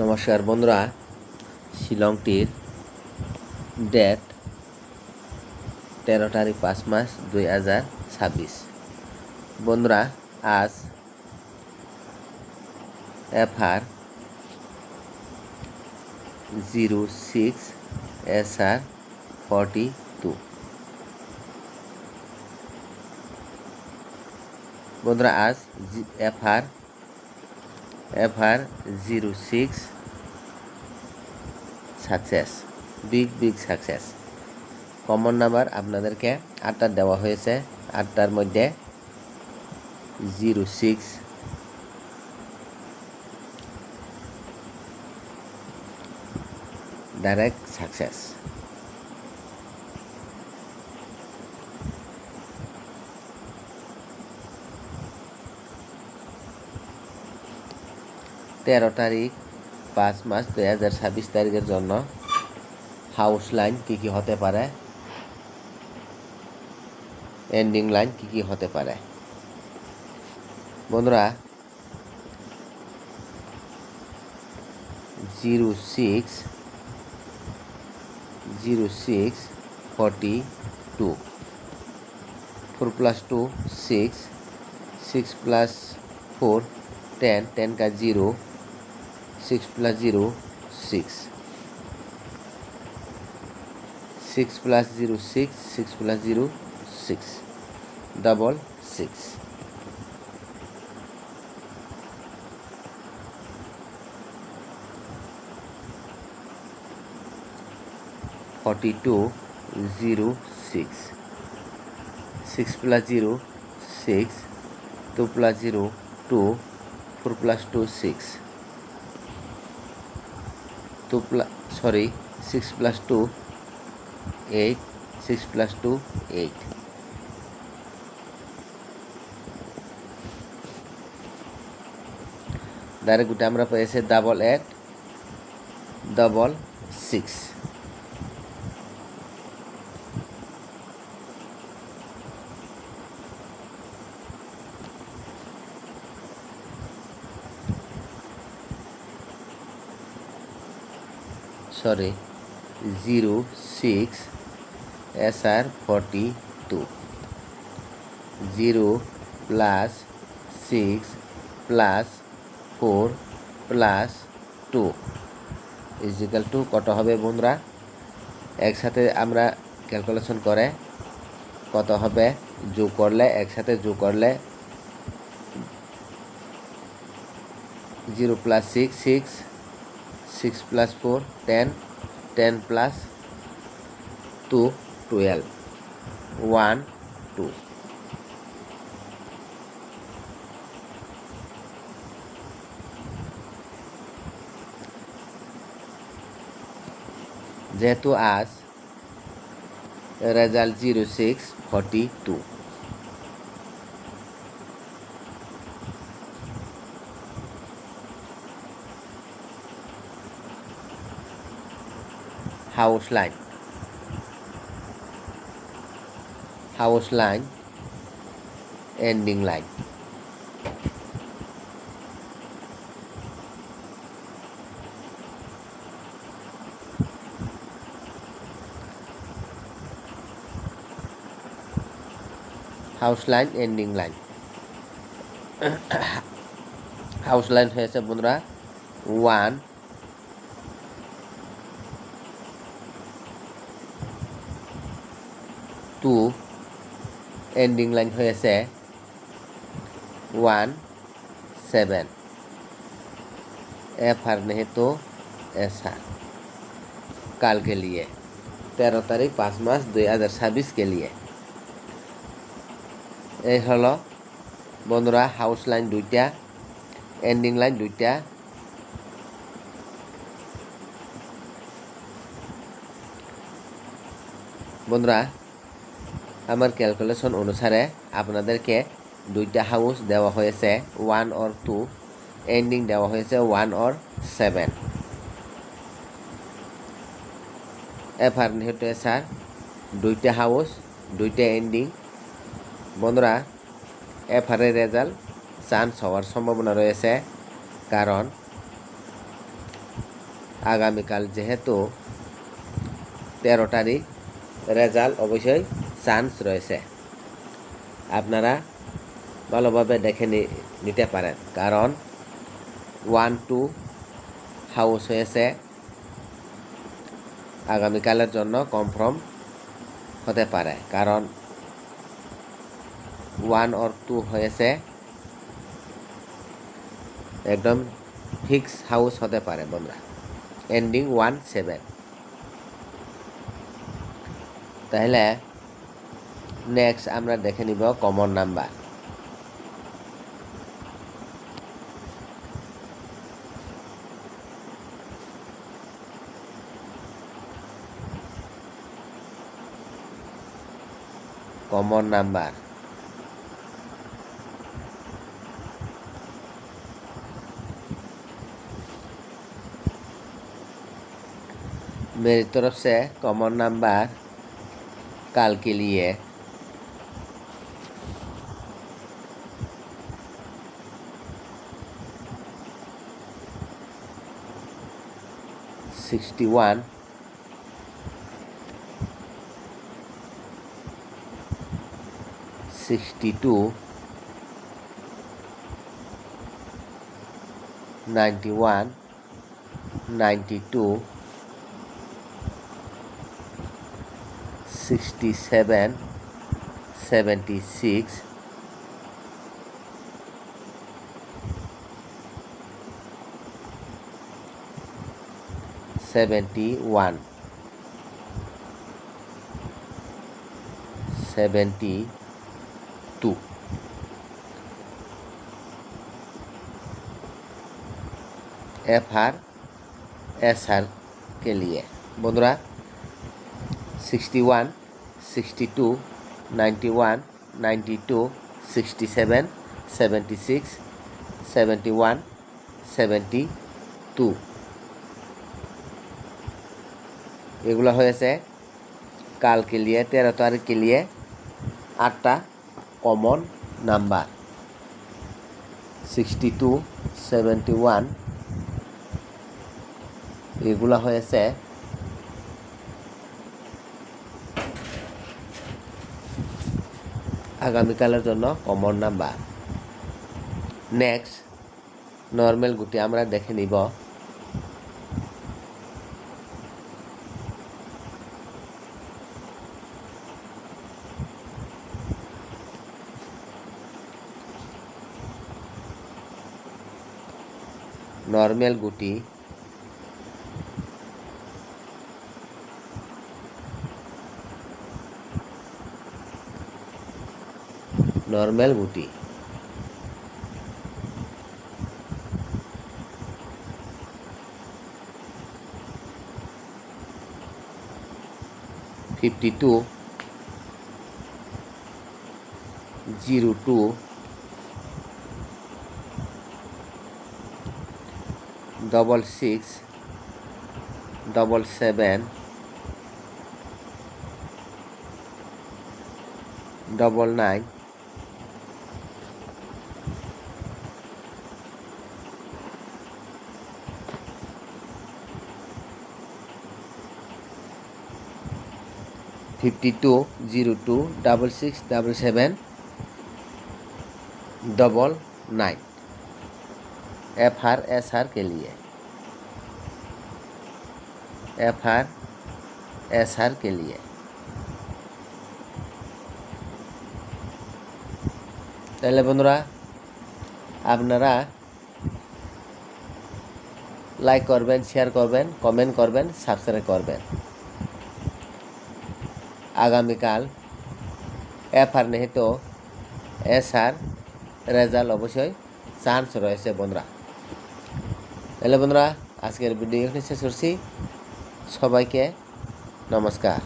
নমস্কার বন্ধুরা, শিলংটির ডেট 13 তারিখ 5 মাস 2026। বন্ধুরা, আজ FR 06 SR 42। বন্ধুরা, আজ FR 06 success, big success. Common number আপনাদেরকে 8টা দেওয়া হয়েছে। 8টার মধ্যে 06 ডাইরেক্ট সাকসেস। তেরো তারিখ 5 মাস 2026 তারিখের জন্য হাউস লাইন কী কী হতে পারে, এন্ডিং লাইন কী কী হতে পারে। বন্ধুরা, 06 42, 4 + 2 6, 6 + 4 10, 10 का 0, 6 + 0 6, 6 + 0 6, 6 + 0 6, double 6। 42 0 6, 6 + 0 6, 2 + 0 2, 4 + 2 6, 6 + 2 8, 6 + 2 8। ডাইরেক্ট গুটা আমরা পেয়েছি ডাবল 8 ডাবল 6। সরি 06 SR 42, 0 + 6 + 4 + 2 = কত হবে বন্ধুরা? একসাথে আমরা ক্যালকুলেশন করে কত হবে যোগ করলে, একসাথে যোগ করলে 0 + 6 6, 6 + 4 10, 10 + 2 12, 1 2। যেহেতু আজ result 06 42, house line ending line. House line ending line. House line হয়েছে বন্ধুরা 1 2, এন্ডিং লাইন হয়েছে 1 7। FR नहीं तो SR কাল के लिए 13 তারিখ 5 মাস 2026 के लिए। এই হলো বন্ধুরা হাউস লাইন 2টা, এন্ডিং লাইন 2টা। বন্ধুরা, আমার ক্যালকুলেশন অনুসারে আপনাদেরকে 2টা হাউস দেওয়া হয়েছে 1 or 2, এন্ডিং দেওয়া হয়েছে 1 or 7। FR नहीं तो SR 2টা হাউস 2টা এন্ডিং। বন্ধুরা, FR রেজাল্ট চান্স হওয়ার সম্ভাবনা রয়েছে, কারণ আগামীকাল যেহেতু 13 তারিখ, রেজাল্ট অবশ্যই চান্স রয়েছে। আপনারা ভালোভাবে দেখে নিতে পারেন, কারণ 1-2 হাউস হয়েছে আগামীকালের জন্য কনফার্ম হতে পারে, কারণ 1 or 2 হয়েছে একদম ফিক্স হাউস হতে পারে বন্ধুরা, এন্ডিং 1-7। তাহলে নেক্সট আমরা দেখে নিব কমন নাম্বার। কমন নাম্বার मेरी तरफ से कॉमन नंबर कल के लिए 61, 62, 91, 92, 67, 76, 71, 72। FR SR के लिए बंधुरा 61, 62, 91, 92, 67, 76, 71, 72 এগুলো হয়েছে কাল के लिए 13 तारीख के लिए 8টা কমন নাম্বার। 62, 71 এগুলো হয়েছে আগামীকালের জন্য কমন নাম্বার। নেক্সট নর্মাল গুটি আমরা দেখে নিব। নর্মাল গুটি নর্মাল গুটি 52, 02, 66, 77, 99, 52, 02, 66, 77, 99 FR SR के लिए FR SR के लिए। তাহলে বন্ধুরা আপনারা লাইক করবেন, শেয়ার করবেন, কমেন্ট করবেন, সাবস্ক্রাইব করবেন। আগামীকাল FR नहीं तो SR রেজাল্ট অবশ্যই চান্স রয়েছে বন্ধুরা। তাহলে বন্ধুরা আজকের ভিডিও এখানে শেষ করছি। সবাইকে নমস্কার।